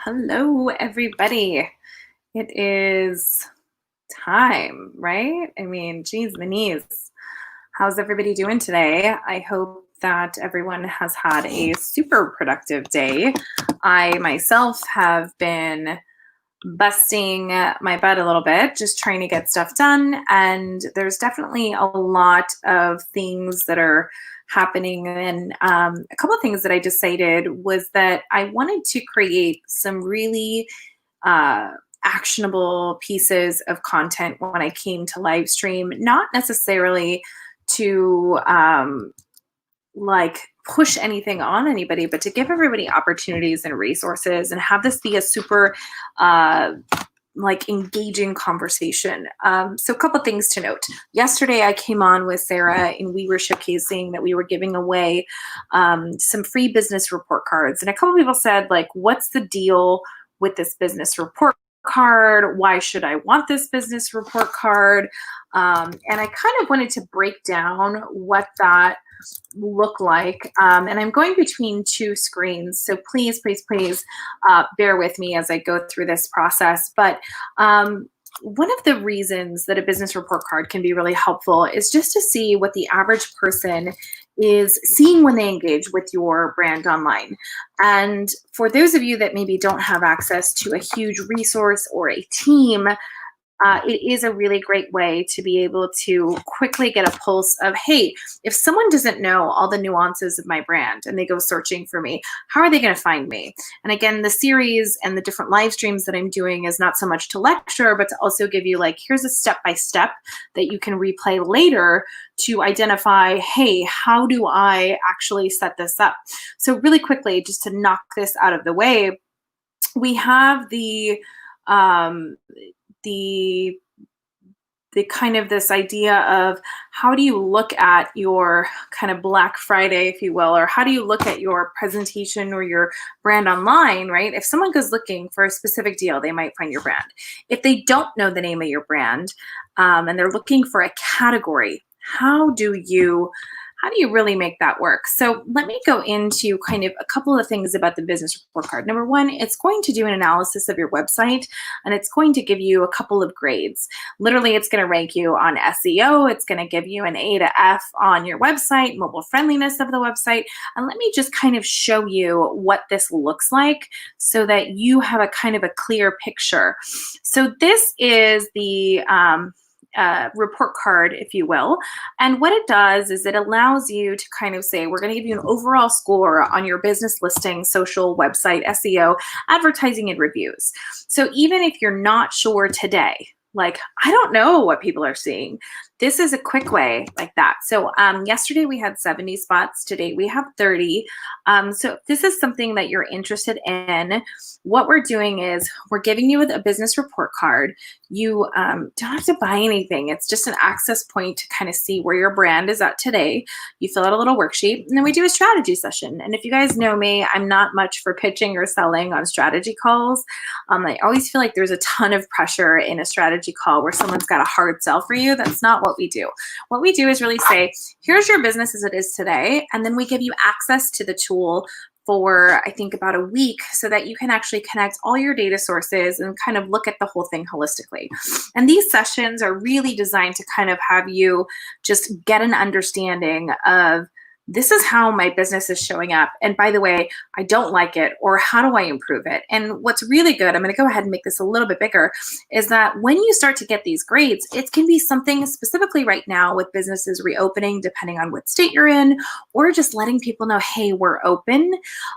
Hello, everybody. It is time, right? I mean, geez, the knees. How's everybody doing today? I hope that everyone has had a super productive day. I myself have been busting my butt a little bit, just trying to get stuff done. And there's definitely a lot of things that are happening. And a couple of things that I decided was that I wanted to create some really uh, actionable pieces of content when I came to live stream, not necessarily to like push anything on anybody, but to give everybody opportunities and resources and have this be a super uh, like engaging conversation. So a couple things to note. Yesterday I came on with Sarah and we were showcasing that we were giving away some free business report cards. And a couple people said, like, what's the deal with this business report card? Why should I want this business report card? And I kind of wanted to break down what that look like. And I'm going between two screens, so please bear with me as I go through this process. But one of the reasons that a business report card can be really helpful is just to see what the average person is seeing when they engage with your brand online. And for those of you that maybe don't have access to a huge resource or a team, it is a really great way to be able to quickly get a pulse of, hey, if someone doesn't know all the nuances of my brand and they go searching for me, how are they going to find me? And again, the series and the different live streams that I'm doing is not so much to lecture, but to also give you, like, here's a step-by-step that you can replay later to identify, hey, how do I actually set this up? So really quickly, just to knock this out of the way, we have the kind of this idea of how do you look at your kind of Black Friday, if you will, or how do you look at your presentation or your brand online, right? If someone goes looking for a specific deal, they might find your brand. If they don't know the name of your brand and they're looking for a category, how do you really make that work? So let me go into kind of a couple of things about the business report card. Number one, it's going to do an analysis of your website, and it's going to give you a couple of grades. Literally, it's going to rank you on SEO. It's going to give you an A to F on your website, mobile friendliness of the website. And let me just kind of show you what this looks like so that you have a kind of a clear picture. So this is the report card, if you will. And what it does is it allows you to kind of say, we're going to give you an overall score on your business listing, social, website, SEO, advertising, and reviews. So even if you're not sure today, like, I don't know what people are seeing, this is a quick way like that. So yesterday we had 70 spots. Today we have 30. So if this is something that you're interested in, what we're doing is we're giving you a business report card. You don't have to buy anything. It's just an access point to kind of see where your brand is at today. You fill out a little worksheet, and then we do a strategy session. And if you guys know me, I'm not much for pitching or selling on strategy calls. I always feel like there's a ton of pressure in a strategy call where someone's got a hard sell for you. That's not what we do. What we do is really say, here's your business as it is today, and then we give you access to the tool for, I think, about a week so that you can actually connect all your data sources and kind of look at the whole thing holistically. And these sessions are really designed to kind of have you just get an understanding of, this is how my business is showing up. And by the way, I don't like it, or how do I improve it? And what's really good, I'm going to go ahead and make this a little bit bigger, is that when you start to get these grades, it can be something specifically right now with businesses reopening, depending on what state you're in, or just letting people know, hey, we're open.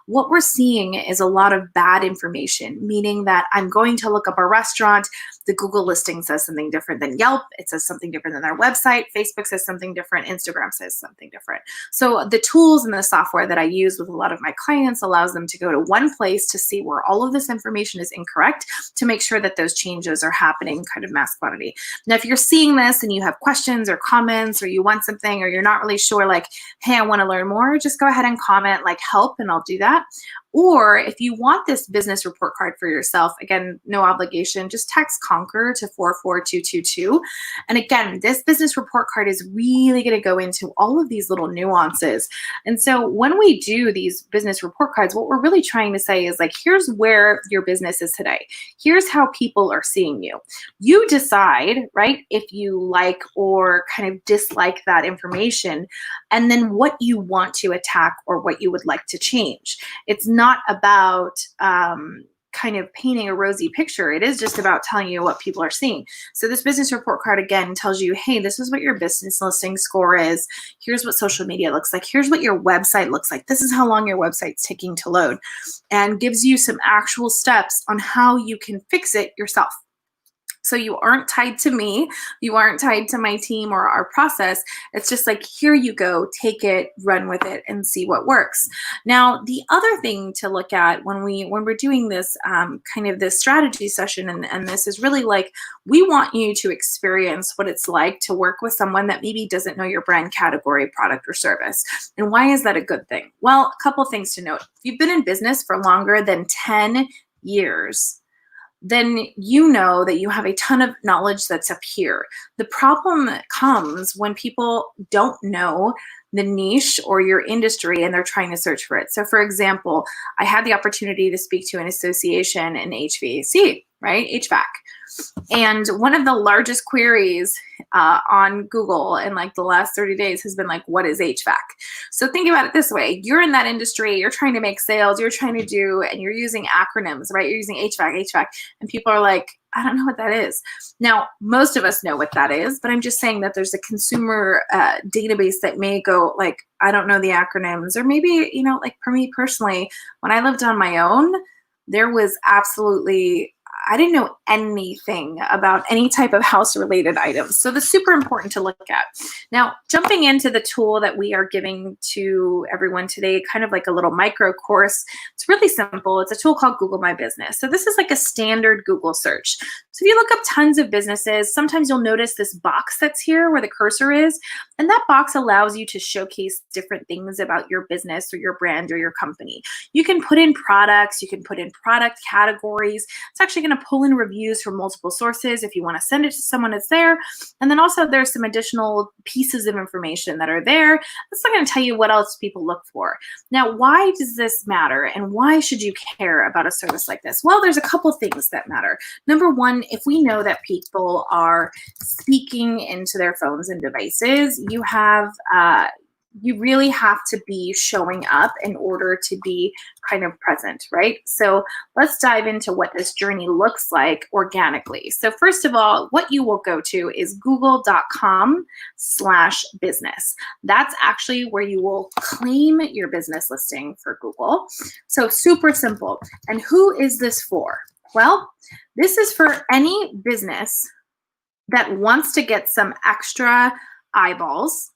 What we're seeing is a lot of bad information, meaning that I'm going to look up a restaurant. The Google listing says something different than Yelp. It says something different than their website. Facebook says something different. Instagram says something different. So the tools and the software that I use with a lot of my clients allows them to go to one place to see where all of this information is incorrect, to make sure that those changes are happening kind of mass quantity. Now, if you're seeing this and you have questions or comments, or you want something, or you're not really sure, like, hey, I want to learn more, just go ahead and comment like help, and I'll do that. Or if you want this business report card for yourself, again, no obligation, just text Conquer to 44222. And again, this business report card is really going to go into all of these little nuances. And so when we do these business report cards, what we're really trying to say is like, here's where your business is today. Here's how people are seeing you. You decide, right, if you like or kind of dislike that information, and then what you want to attack or what you would like to change. It's not about kind of painting a rosy picture. It is just about telling you what people are seeing. So this business report card, again, tells you, hey, this is what your business listing score is. Here's what social media looks like. Here's what your website looks like. This is how long your website's taking to load, and gives you some actual steps on how you can fix it yourself. So you aren't tied to me, you aren't tied to my team or our process. It's just like, here you go, take it, run with it, and see what works. Now, the other thing to look at when we're doing this kind of this strategy session, and this is really like, we want you to experience what it's like to work with someone that maybe doesn't know your brand category, product, or service. And why is that a good thing? Well, a couple things to note. If you've been in business for longer than 10 years, then you know that you have a ton of knowledge that's up here. The problem comes when people don't know the niche or your industry and they're trying to search for it. So for example, I had the opportunity to speak to an association in HVAC, right? HVAC. And one of the largest queries on Google in like the last 30 days has been like, what is HVAC? So think about it this way. You're in that industry, you're trying to make sales, you're trying to do, and you're using acronyms, right? You're using HVAC, and people are like, I don't know what that is. Now, most of us know what that is, but I'm just saying that there's a consumer database that may go like, I don't know the acronyms, or maybe, you know, like for me personally, when I lived on my own, there was absolutely, I didn't know anything about any type of house related items. So that's super important to look at. Now, jumping into the tool that we are giving to everyone today, kind of like a little micro course. It's really simple. It's a tool called Google My Business. So this is like a standard Google search. So if you look up tons of businesses, sometimes you'll notice this box that's here where the cursor is, and that box allows you to showcase different things about your business or your brand or your company. You can put in products, you can put in product categories. It's actually going to pull in reviews from multiple sources if you want to send it to someone that's there. And then also there's some additional pieces of information that are there. That's not going to tell you what else people look for. Now, why does this matter, and why should you care about a service like this? Well, there's a couple things that matter. Number one, if we know that people are speaking into their phones and devices, you really have to be showing up in order to be kind of present, right? So let's dive into what this journey looks like organically. So first of all, what you will go to is google.com/business. That's actually where you will claim your business listing for Google. So super simple. And who is this for? Well, this is for any business that wants to get some extra eyeballs.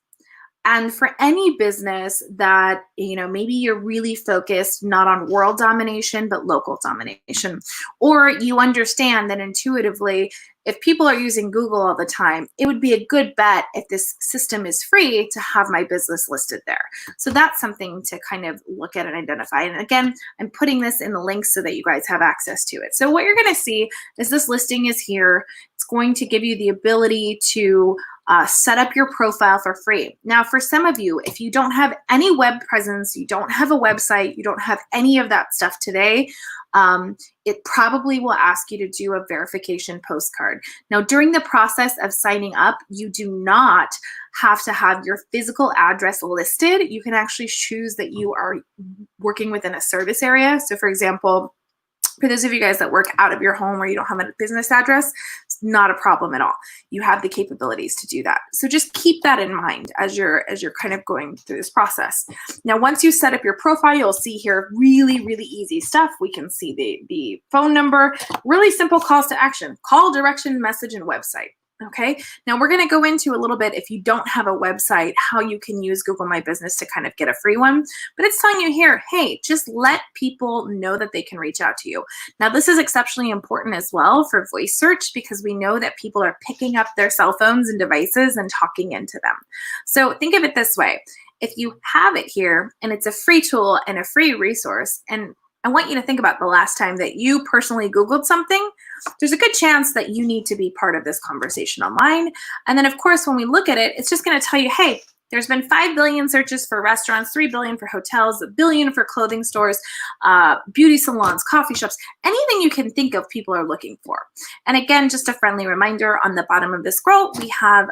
And for any business that, you know, maybe you're really focused not on world domination, but local domination, or you understand that intuitively, if people are using Google all the time, it would be a good bet if this system is free to have my business listed there. So that's something to kind of look at and identify. And again, I'm putting this in the links so that you guys have access to it. So what you're going to see is this listing is here. It's going to give you the ability to set up your profile for free. Now, for some of you, if you don't have any web presence, you don't have a website, you don't have any of that stuff today, it probably will ask you to do a verification postcard. Now, during the process of signing up, you do not have to have your physical address listed. You can actually choose that you are working within a service area. So for example, for those of you guys that work out of your home where you don't have a business address, it's not a problem at all. You have the capabilities to do that. So just keep that in mind as you're kind of going through this process. Now, once you set up your profile, you'll see here really, really easy stuff. We can see the phone number, really simple calls to action, call, direction, message, and website. Okay, now we're going to go into a little bit, if you don't have a website, how you can use Google My Business to kind of get a free one. But it's telling you here, hey, just let people know that they can reach out to you. Now, this is exceptionally important as well for voice search, because we know that people are picking up their cell phones and devices and talking into them. So think of it this way. If you have it here and it's a free tool and a free resource, and I want you to think about the last time that you personally Googled something. There's a good chance that you need to be part of this conversation online. And then, of course, when we look at it, it's just going to tell you, hey, there's been 5 billion searches for restaurants, 3 billion for hotels, 1 billion for clothing stores, beauty salons, coffee shops, anything you can think of people are looking for. And again, just a friendly reminder, on the bottom of the scroll, we have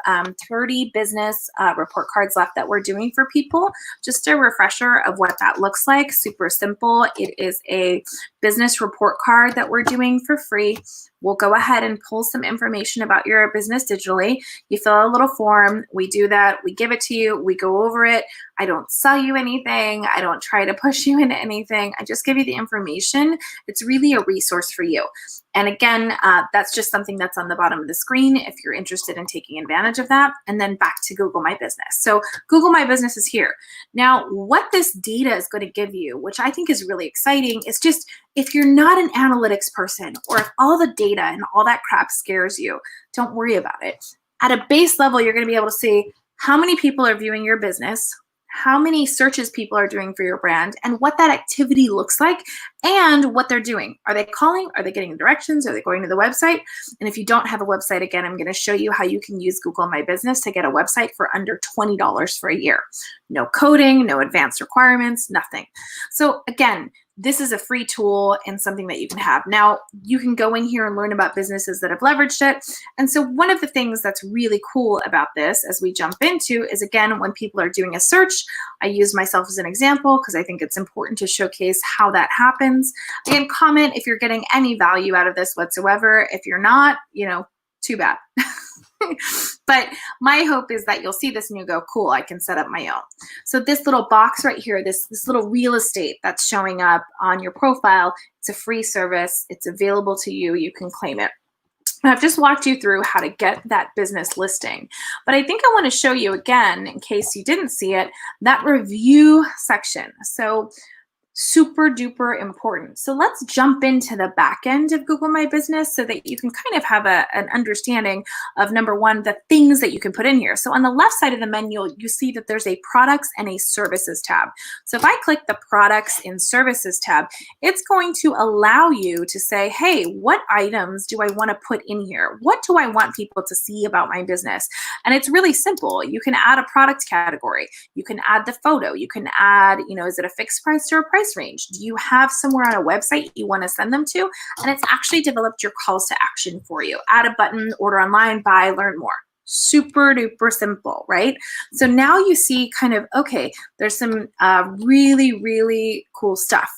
30 business report cards left that we're doing for people. Just a refresher of what that looks like, super simple. It is a business report card that we're doing for free. We'll go ahead and pull some information about your business digitally. You fill out a little form. We do that. We give it to you. We go over it. I don't sell you anything. I don't try to push you into anything. I just give you the information. It's really a resource for you. And again, that's just something that's on the bottom of the screen if you're interested in taking advantage of that. And then back to Google My Business. So Google My Business is here. Now, what this data is going to give you, which I think is really exciting, is just if you're not an analytics person, or if all the data and all that crap scares you, don't worry about it. At a base level, you're going to be able to see how many people are viewing your business, how many searches people are doing for your brand, and what that activity looks like, and what they're doing. Are they calling? Are they getting directions? Are they going to the website? And if you don't have a website, again, I'm going to show you how you can use Google My Business to get a website for under $20 for a year. No coding, no advanced requirements, nothing. So again, this is a free tool and something that you can have. Now, you can go in here and learn about businesses that have leveraged it. And so one of the things that's really cool about this as we jump into is, again, when people are doing a search, I use myself as an example because I think it's important to showcase how that happens. Again, comment if you're getting any value out of this whatsoever. If you're not, too bad. But my hope is that you'll see this and you go, cool, I can set up my own. So this little box right here, this little real estate that's showing up on your profile, it's a free service. It's available to you. You can claim it. And I've just walked you through how to get that business listing. But I think I want to show you again, in case you didn't see it, that review section. So super duper important. So let's jump into the back end of Google My Business so that you can kind of have an understanding of, number one, the things that you can put in here. So on the left side of the menu, you see that there's a products and a services tab. So if I click the products and services tab, it's going to allow you to say, hey, what items do I want to put in here? What do I want people to see about my business? And it's really simple. You can add a product category. You can add the photo. You can add, is it a fixed price or a price range? Do you have somewhere on a website you want to send them to? And it's actually developed your calls to action for you. Add a button, order online, buy, learn more. Super duper simple, right? So now you see kind of, okay, there's some really, really cool stuff.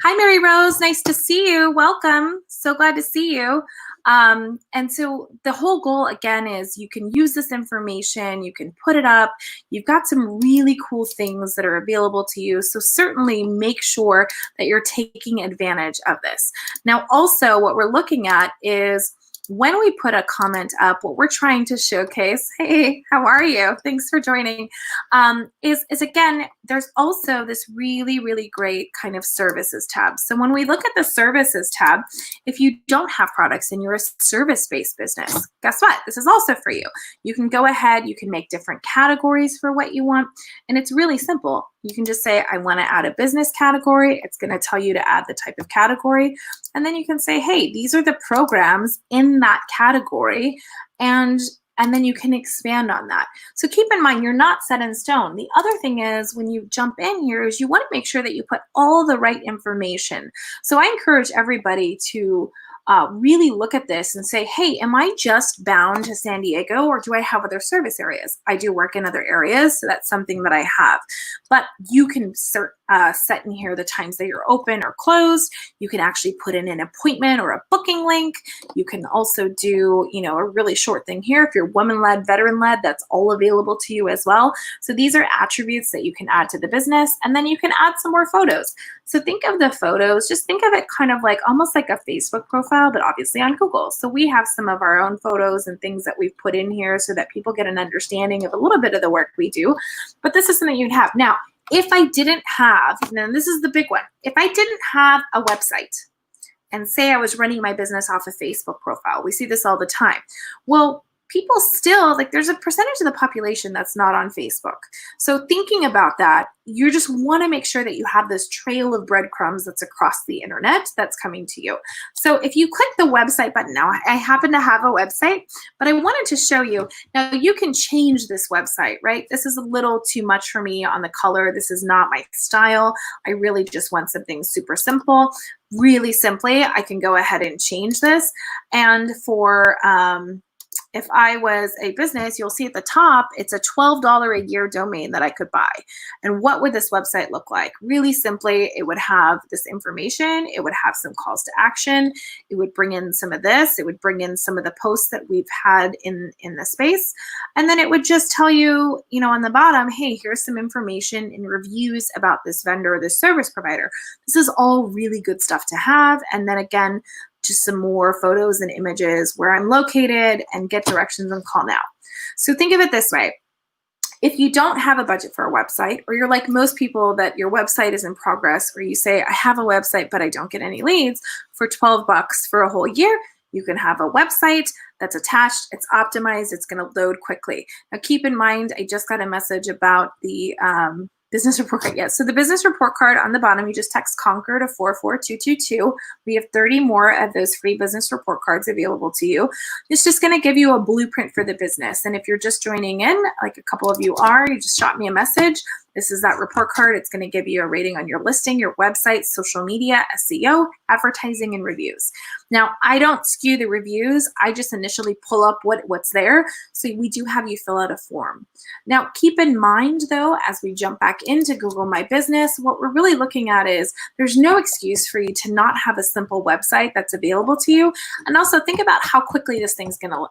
Hi, Mary Rose. Nice to see you. Welcome. So glad to see you. And so the whole goal, again, is you can use this information, you can put it up, you've got some really cool things that are available to you. So certainly make sure that you're taking advantage of this. Now, also what we're looking at is when we put a comment up, what we're trying to showcase, hey, how are you? Thanks for joining, is again, there's also this really, really great kind of services tab. So when we look at the services tab, if you don't have products and you're a service-based business, guess what? This is also for you. You can go ahead, you can make different categories for what you want, and it's really simple. You can just say, I want to add a business category. It's going to tell you to add the type of category. And then you can say, hey, these are the programs in that category. And then you can expand on that. So keep in mind, you're not set in stone. The other thing is when you jump in here is you want to make sure that you put all the right information. So I encourage everybody to really look at this and say, hey, am I just bound to San Diego or do I have other service areas? I do work in other areas, so that's something that I have. But you can set in here the times that you're open or closed. You can actually put in an appointment or a booking link. You can also do, a really short thing here. If you're woman-led, veteran-led, that's all available to you as well. So these are attributes that you can add to the business, and then you can add some more photos. So think of the photos, just think of it kind of like almost like a Facebook profile, but obviously on Google. So we have some of our own photos and things that we've put in here so that people get an understanding of a little bit of the work we do. But this is something you'd have. Now, if I didn't have, and then this is the big one, if I didn't have a website and say I was running my business off a Facebook profile, we see this all the time. Well, people still, like, there's a percentage of the population that's not on Facebook. So thinking about that, you just want to make sure that you have this trail of breadcrumbs that's across the internet that's coming to you. So if you click the website button now, I happen to have a website, but I wanted to show you. Now you can change this website, right? This is a little too much for me on the color. This is not my style. I really just want something super simple. Really simply, I can go ahead and change this. And for, if I was a business, you'll see at the top, it's a $12 a year domain that I could buy. And what would this website look like? Really simply, it would have this information. It would have some calls to action. It would bring in some of this. It would bring in some of the posts that we've had in the space. And then it would just tell you, you know, on the bottom, hey, here's some information and reviews about this vendor or this service provider. This is all really good stuff to have. And then again, just some more photos and images where I'm located and get directions and call now. So think of it this way. If you don't have a budget for a website, or you're like most people that your website is in progress, or you say, I have a website, but I don't get any leads, for 12 bucks for a whole year, you can have a website that's attached, it's optimized, it's gonna load quickly. Now keep in mind, I just got a message about the business report card. Yes, so the business report card on the bottom, you just text Conquer to 44222. We have 30 more of those free business report cards available to you. It's just going to give you a blueprint for the business. And if you're just joining in, like a couple of you are, you just shot me a message. This is that report card. It's going to give you a rating on your listing, your website, social media, SEO, advertising, and reviews. Now, I don't skew the reviews. I just initially pull up what's there. So we do have you fill out a form. Now, keep in mind, though, as we jump back into Google My Business, what we're really looking at is there's no excuse for you to not have a simple website that's available to you. And also think about how quickly this thing's going to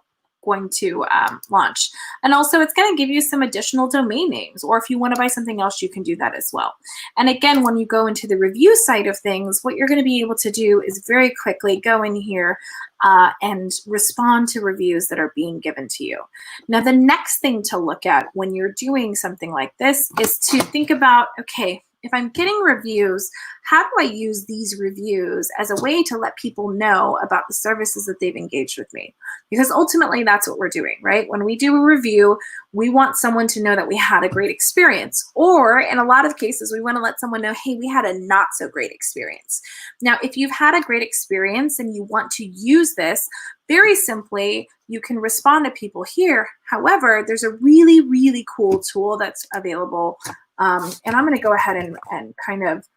launch. And also it's going to give you some additional domain names, or if you want to buy something else, you can do that as well. And again, when you go into the review side of things, what you're going to be able to do is very quickly go in here and respond to reviews that are being given to you. Now, the next thing to look at when you're doing something like this is to think about, okay, if I'm getting reviews, how do I use these reviews as a way to let people know about the services that they've engaged with me? Because ultimately that's what we're doing, right? When we do a review, we want someone to know that we had a great experience. Or in a lot of cases, we want to let someone know, hey, we had a not so great experience. Now, if you've had a great experience and you want to use this, very simply, you can respond to people here. However, there's a really, really cool tool that's available. And I'm going to go ahead and kind of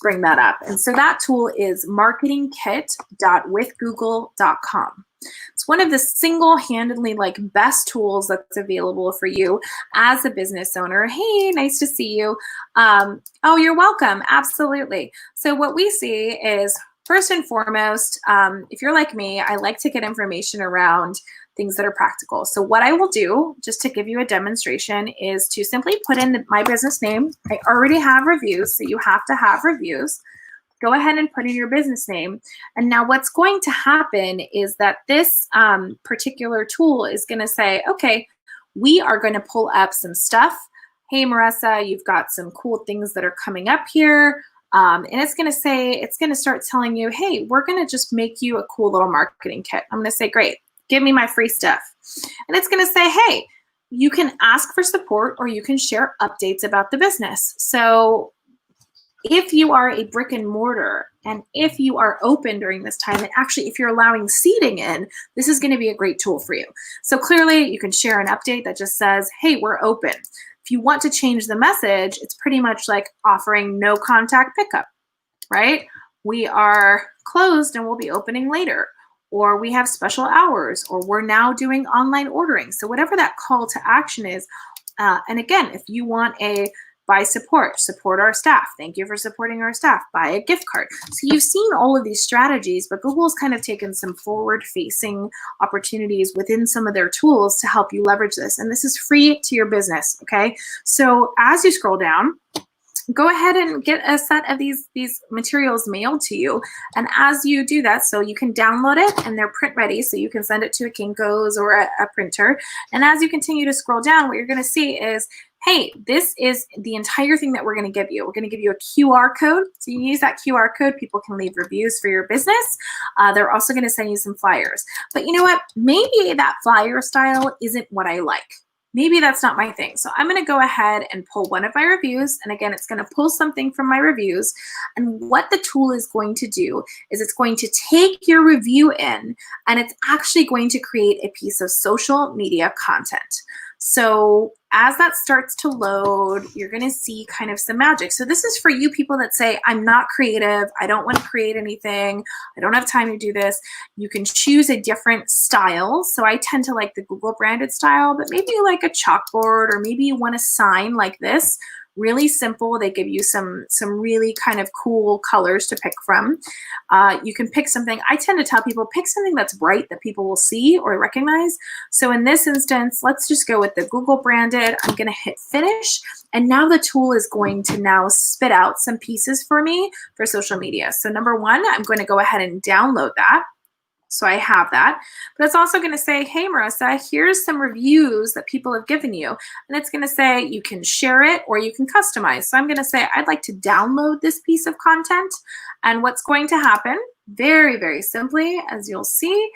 bring that up. And so that tool is marketingkit.withgoogle.com. It's one of the single-handedly best tools that's available for you as a business owner. Hey, nice to see you. Oh, you're welcome. Absolutely. So what we see is, first and foremost, if you're like me, I like to get information around things that are practical. So what I will do, just to give you a demonstration, is to simply put in my business name. I already have reviews, so you have to have reviews. Go ahead and put in your business name. And now what's going to happen is that this particular tool is going to say, okay, we are going to pull up some stuff. Hey, Marissa, you've got some cool things that are coming up here. And it's going to say, it's going to start telling you, hey, we're going to just make you a cool little marketing kit. I'm going to say, great, give me my free stuff. And it's going to say, hey, you can ask for support or you can share updates about the business. So if you are a brick and mortar and if you are open during this time, and actually if you're allowing seating in, this is going to be a great tool for you. So clearly you can share an update that just says, hey, we're open. If you want to change the message, it's pretty much like offering no contact pickup, right? We are closed and we'll be opening later, or we have special hours, or we're now doing online ordering. So whatever that call to action is, and again, if you want a buy support our staff, thank you for supporting our staff, buy a gift card. So you've seen all of these strategies, but Google's kind of taken some forward-facing opportunities within some of their tools to help you leverage this. And this is free to your business, okay? So as you scroll down, go ahead and get a set of these materials mailed to you. And as you do that, so you can download it and they're print ready, so you can send it to a Kinko's or a printer. And as you continue to scroll down, what you're going to see is, hey, this is the entire thing that we're going to give you. We're going to give you a QR code. So you use that QR code. People can leave reviews for your business. They're also going to send you some flyers. But you know what? Maybe that flyer style isn't what I like. Maybe that's not my thing. So I'm going to go ahead and pull one of my reviews. And again, it's going to pull something from my reviews. And what the tool is going to do is it's going to take your review in, and it's actually going to create a piece of social media content. So as that starts to load, you're going to see kind of some magic. So this is for you people that say, I'm not creative. I don't want to create anything. I don't have time to do this. You can choose a different style. So I tend to like the Google branded style, but maybe you like a chalkboard, or maybe you want a sign like this. Really simple. They give you some really kind of cool colors to pick from. You can pick something. I tend to tell people, pick something that's bright that people will see or recognize. So in this instance, let's just go with the Google branded. I'm going to hit finish. And now the tool is going to now spit out some pieces for me for social media. So number one, I'm going to go ahead and download that. So I have that, but it's also going to say, hey, Marissa, here's some reviews that people have given you. And it's going to say you can share it or you can customize. So I'm going to say, I'd like to download this piece of content. And what's going to happen very, very simply, as you'll see,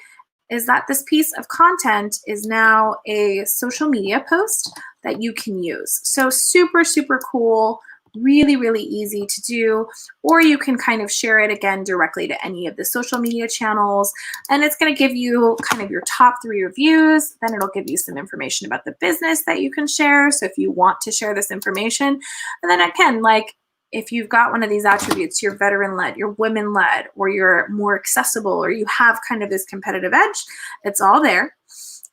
is that this piece of content is now a social media post that you can use. So super, super cool. Really, really easy to do, or you can kind of share it again directly to any of the social media channels, and it's going to give you kind of your top 3 reviews. Then it'll give you some information about the business that you can share. So if you want to share this information, and then again, like if you've got one of these attributes, you're veteran-led, you're women-led, or you're more accessible, or you have kind of this competitive edge, it's all there.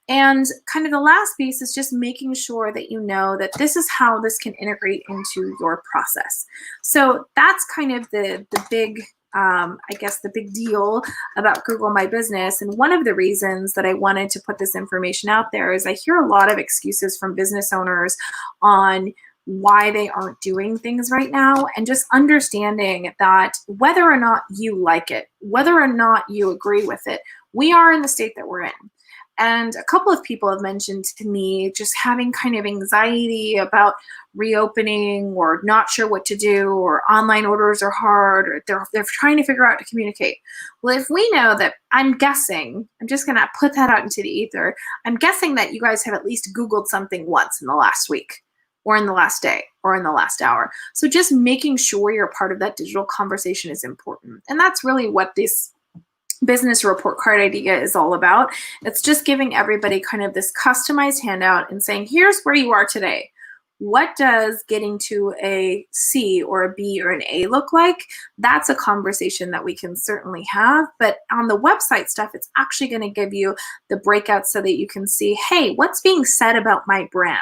And kind of the last piece is just making sure that you know that this is how this can integrate into your process. So that's kind of the big, I guess, the big deal about Google My Business. And one of the reasons that I wanted to put this information out there is I hear a lot of excuses from business owners on why they aren't doing things right now, and just understanding that whether or not you like it, whether or not you agree with it, we are in the state that we're in. And a couple of people have mentioned to me just having kind of anxiety about reopening, or not sure what to do, or online orders are hard, or they're trying to figure out how to communicate. Well, if we know that, I'm guessing, I'm just going to put that out into the ether, I'm guessing that you guys have at least Googled something once in the last week, or in the last day, or in the last hour. So just making sure you're part of that digital conversation is important. And that's really what this business report card idea is all about. It's just giving everybody kind of this customized handout and saying, here's where you are today. What does getting to a C or a B or an A look like? That's a conversation that we can certainly have. But on the website stuff, it's actually going to give you the breakouts so that you can see, hey, what's being said about my brand?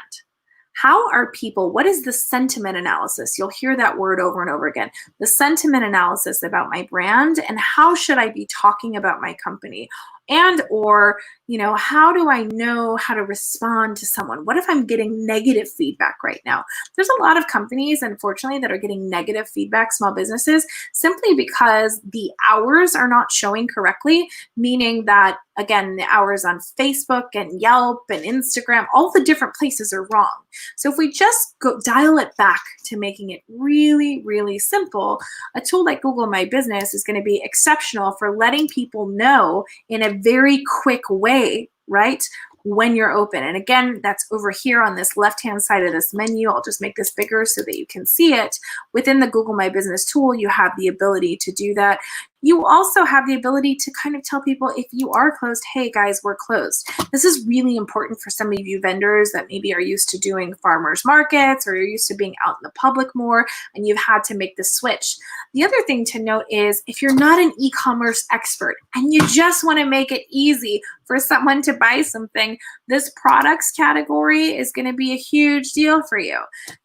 How are people, what is the sentiment analysis? You'll hear that word over and over again. The sentiment analysis about my brand, and how should I be talking about my company? And or, you know, how do I know how to respond to someone? What if I'm getting negative feedback right now? There's a lot of companies, unfortunately, that are getting negative feedback, small businesses, simply because the hours are not showing correctly, meaning that, again, the hours on Facebook and Yelp and Instagram, all the different places are wrong. So if we just go dial it back to making it really, really simple, a tool like Google My Business is going to be exceptional for letting people know in a very quick way, right, when you're open. And again, that's over here on this left-hand side of this menu. I'll just make this bigger so that you can see it. Within the Google My Business tool, you have the ability to do that. You also have the ability to kind of tell people, if you are closed, hey guys, we're closed. This is really important for some of you vendors that maybe are used to doing farmers markets, or you're used to being out in the public more, and you've had to make the switch. The other thing to note is, if you're not an e-commerce expert and you just want to make it easy for someone to buy something, this products category is going to be a huge deal for you.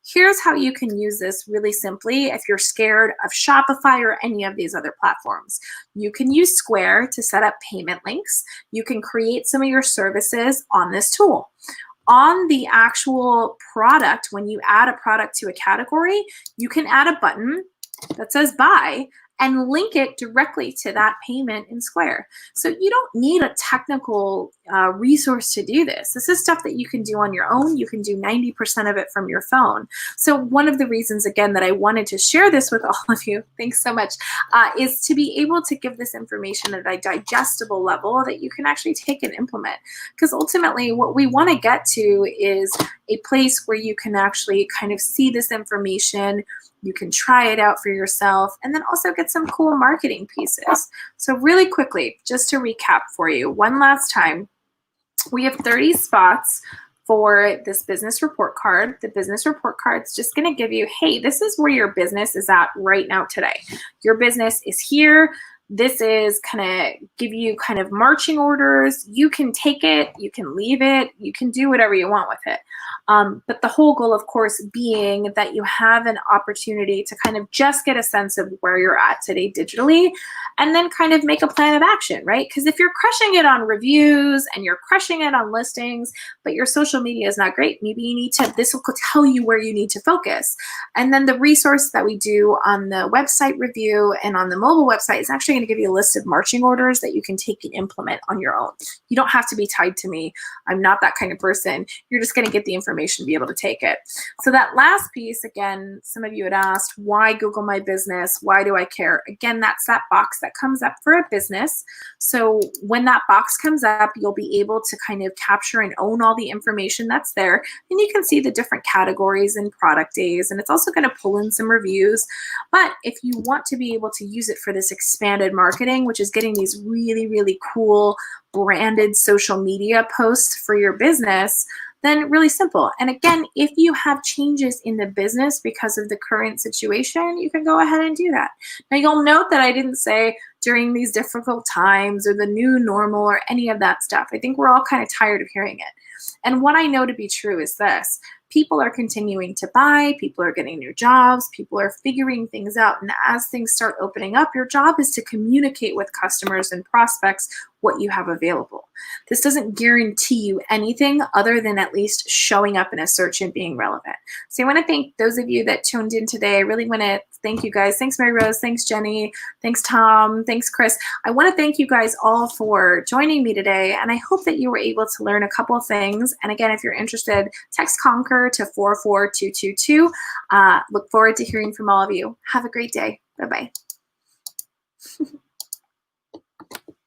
Here's how you can use this really simply if you're scared of Shopify or any of these other platforms. You can use Square to set up payment links. You can create some of your services on this tool. On the actual product, when you add a product to a category, you can add a button that says buy and link it directly to that payment in Square. So you don't need a technical resource to do this. This is stuff that you can do on your own. You can do 90% of it from your phone. So one of the reasons, again, that I wanted to share this with all of you, thanks so much, is to be able to give this information at a digestible level that you can actually take and implement. Because ultimately what we want to get to is a place where you can actually kind of see this information, you can try it out for yourself, and then also get some cool marketing pieces. So really quickly, just to recap for you one last time, we have 30 spots for this business report card. The business report card is just going to give you, hey, this is where your business is at right now today. Your business is here. This is kind of give you kind of marching orders. You can take it, you can leave it, you can do whatever you want with it. But the whole goal, of course, being that you have an opportunity to kind of just get a sense of where you're at today digitally, and then kind of make a plan of action, right? Because if you're crushing it on reviews and you're crushing it on listings, but your social media is not great, maybe you need to, this will tell you where you need to focus. And then the resource that we do on the website review and on the mobile website is actually going to give you a list of marching orders that you can take and implement on your own. You don't have to be tied to me. I'm not that kind of person. You're just going to get the information to be able to take it. So that last piece, again, some of you had asked, why Google My Business? Why do I care? Again, that's that box that comes up for a business. So when that box comes up, you'll be able to kind of capture and own all the information that's there. And you can see the different categories and product days. And it's also going to pull in some reviews. But if you want to be able to use it for this expanded marketing, which is getting these really, really cool branded social media posts for your business, then really simple. And again, if you have changes in the business because of the current situation, you can go ahead and do that. Now you'll note that I didn't say during these difficult times or the new normal or any of that stuff. I think we're all kind of tired of hearing it. And what I know to be true is this: people are continuing to buy, people are getting new jobs, people are figuring things out. And as things start opening up, your job is to communicate with customers and prospects what you have available. This doesn't guarantee you anything other than at least showing up in a search and being relevant. So I want to thank those of you that tuned in today. I really want to thank you guys. Thanks, Mary Rose. Thanks, Jenny. Thanks, Tom. Thanks, Chris. I want to thank you guys all for joining me today. And I hope that you were able to learn a couple of things. And again, if you're interested, text Conquer to 44222. Look forward to hearing from all of you. Have a great day. Bye-bye.